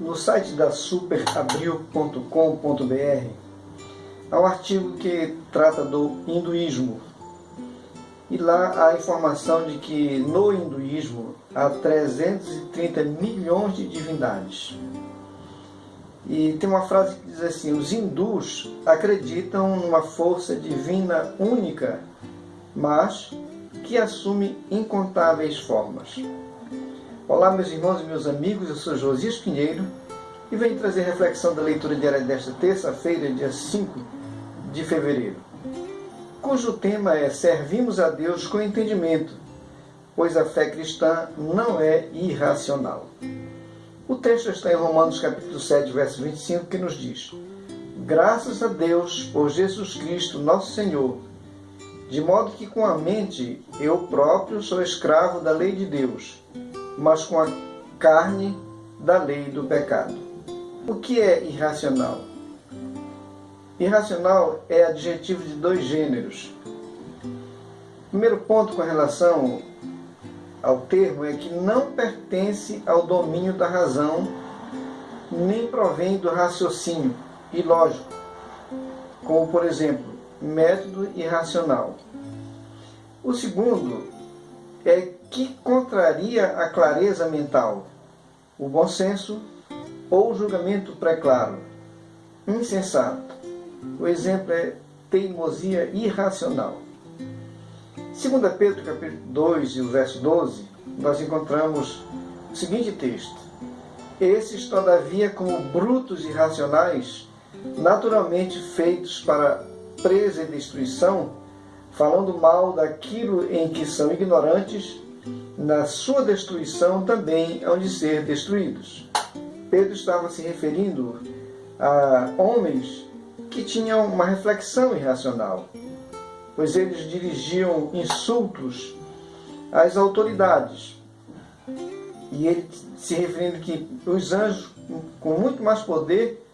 No site da superabril.com.br há um artigo que trata do hinduísmo. E lá há a informação de que no hinduísmo há 330 milhões de divindades. E tem uma frase que diz assim: os hindus acreditam numa força divina única, mas que assume incontáveis formas. Olá, meus irmãos e meus amigos, eu sou Josias Pinheiro e venho trazer reflexão da leitura diária desta terça-feira, dia 5 de fevereiro, cujo tema é Servimos a Deus com entendimento, pois a fé cristã não é irracional. O texto está em Romanos capítulo 7, verso 25, que nos diz: graças a Deus por Jesus Cristo, nosso Senhor, de modo que com a mente eu próprio sou escravo da lei de Deus, mas com a carne da lei do pecado. O que é irracional? Irracional é adjetivo de dois gêneros. O primeiro ponto com relação ao termo é que não pertence ao domínio da razão, nem provém do raciocínio ilógico, como, por exemplo, método irracional. O segundo é que contraria a clareza mental, o bom senso ou o julgamento pré-claro, insensato. O exemplo é teimosia irracional. 2 Pedro capítulo 2 e o verso 12, nós encontramos o seguinte texto: esses, todavia, como brutos e irracionais, naturalmente feitos para presa e destruição, falando mal daquilo em que são ignorantes, na sua destruição também hão de ser destruídos. Pedro estava se referindo a homens que tinham uma reflexão irracional, pois eles dirigiam insultos às autoridades. E ele se referindo que os anjos, com muito mais poder,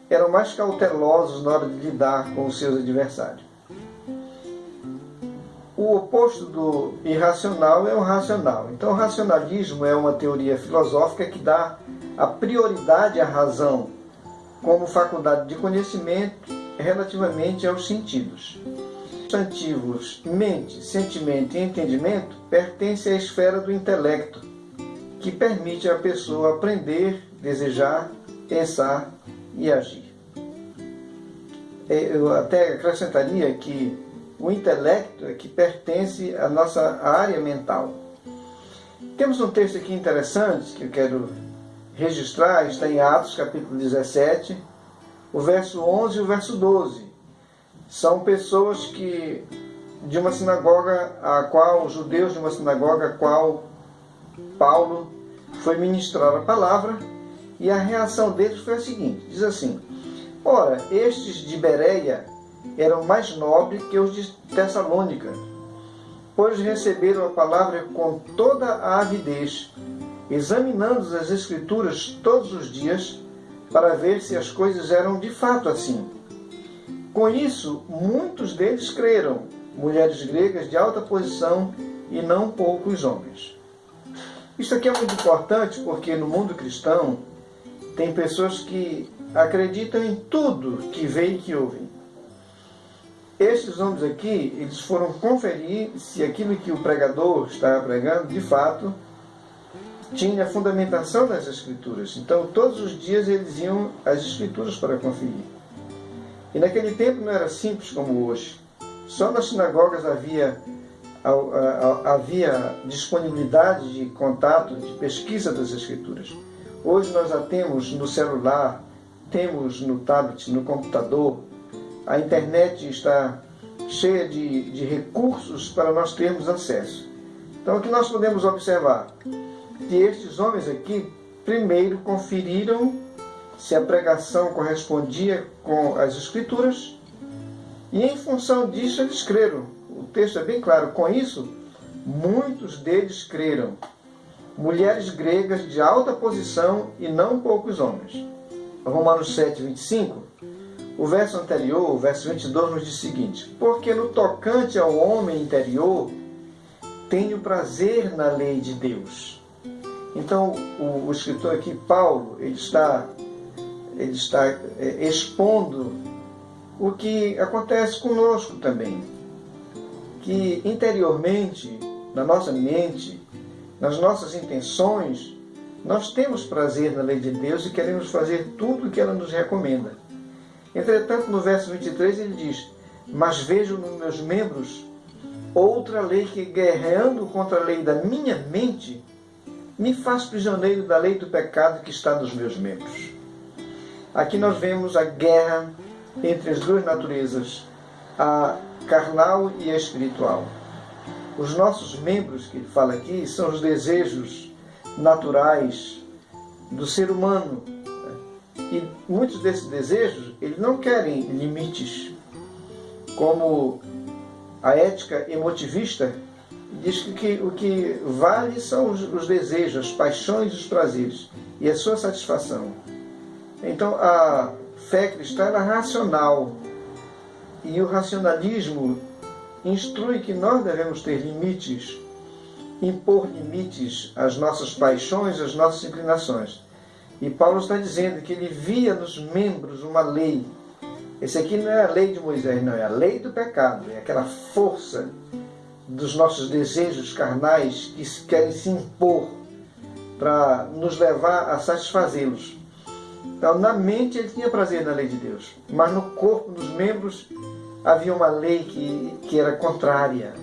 eram mais cautelosos na hora de lidar com os seus adversários. O oposto do irracional é o racional. Então, o racionalismo é uma teoria filosófica que dá a prioridade à razão como faculdade de conhecimento relativamente aos sentidos. Os substantivos mente, sentimento e entendimento pertencem à esfera do intelecto, que permite à pessoa aprender, desejar, pensar e agir. Eu até acrescentaria que o intelecto é que pertence à nossa área mental. Temos um texto aqui interessante que eu quero registrar, está em Atos capítulo 17, o verso 11 e o verso 12. São pessoas que, de uma sinagoga, os judeus de uma sinagoga a qual Paulo foi ministrar a palavra, e a reação deles foi a seguinte, diz assim: ora, estes de Bereia eram mais nobres que os de Tessalônica, pois receberam a palavra com toda a avidez, examinando as Escrituras todos os dias, para ver se as coisas eram de fato assim. Com isso, muitos deles creram, mulheres gregas de alta posição e não poucos homens. Isso aqui é muito importante porque no mundo cristão tem pessoas que acreditam em tudo que veem e que ouvem. Estes homens aqui, eles foram conferir se aquilo que o pregador estava pregando, de fato, tinha fundamentação nas Escrituras. Então, todos os dias eles iam às Escrituras para conferir. E naquele tempo não era simples como hoje. Só nas sinagogas havia disponibilidade de contato, de pesquisa das Escrituras. Hoje nós a temos no celular, temos no tablet, no computador. A internet está cheia de recursos para nós termos acesso. Então, o que nós podemos observar? Que estes homens aqui, primeiro, conferiram se a pregação correspondia com as Escrituras, e em função disso eles creram. O texto é bem claro. Com isso, muitos deles creram. Mulheres gregas de alta posição e não poucos homens. Romanos 7, 25. O verso anterior, o verso 22, nos diz o seguinte: porque no tocante ao homem interior, tenho prazer na lei de Deus, Então, o escritor aqui, Paulo, ele está expondo o que acontece conosco também. Que interiormente, na nossa mente, nas nossas intenções, nós temos prazer na lei de Deus e queremos fazer tudo o que ela nos recomenda. Entretanto, no verso 23 ele diz: mas vejo nos meus membros outra lei que, guerreando contra a lei da minha mente, me faz prisioneiro da lei do pecado que está nos meus membros. Aqui nós vemos a guerra entre as duas naturezas, a carnal e a espiritual. Os nossos membros, que ele fala aqui, são os desejos naturais do ser humano. E muitos desses desejos, eles não querem limites. Como a ética emotivista diz que o que vale são os desejos, as paixões e os prazeres, e a sua satisfação. Então a fé cristã é racional, e o racionalismo instrui que nós devemos ter limites, impor limites às nossas paixões, às nossas inclinações. E Paulo está dizendo que ele via nos membros uma lei. Esse aqui não é a lei de Moisés, não, é a lei do pecado, é aquela força dos nossos desejos carnais que querem se impor para nos levar a satisfazê-los. Então, na mente ele tinha prazer na lei de Deus, mas no corpo, nos membros, havia uma lei que era contrária.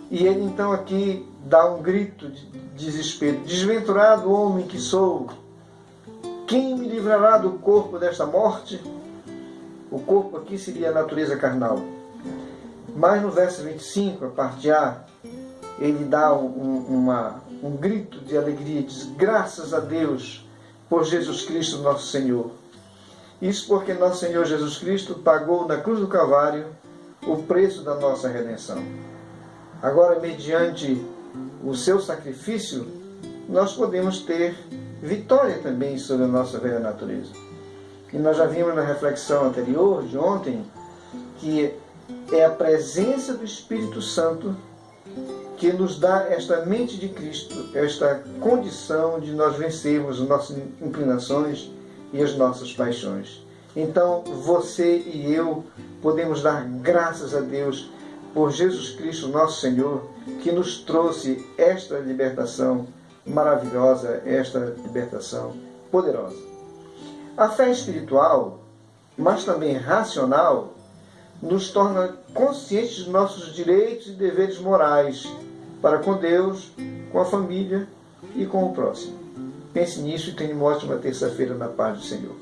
E ele então aqui dá um grito de desespero: desventurado homem que sou, quem me livrará do corpo desta morte? O corpo aqui seria a natureza carnal. Mas no verso 25, a parte A, ele dá um grito de alegria, diz: graças a Deus por Jesus Cristo nosso Senhor. Isso porque nosso Senhor Jesus Cristo pagou na cruz do Calvário o preço da nossa redenção. Agora, mediante o seu sacrifício, nós podemos ter vitória também sobre a nossa velha natureza. E nós já vimos na reflexão anterior, de ontem, que é a presença do Espírito Santo que nos dá esta mente de Cristo, esta condição de nós vencermos as nossas inclinações e as nossas paixões. Então, você e eu podemos dar graças a Deus por Jesus Cristo, nosso Senhor, que nos trouxe esta libertação maravilhosa, esta libertação poderosa. A fé espiritual, mas também racional, nos torna conscientes dos nossos direitos e deveres morais para com Deus, com a família e com o próximo. Pense nisso e tenha uma ótima terça-feira na paz do Senhor.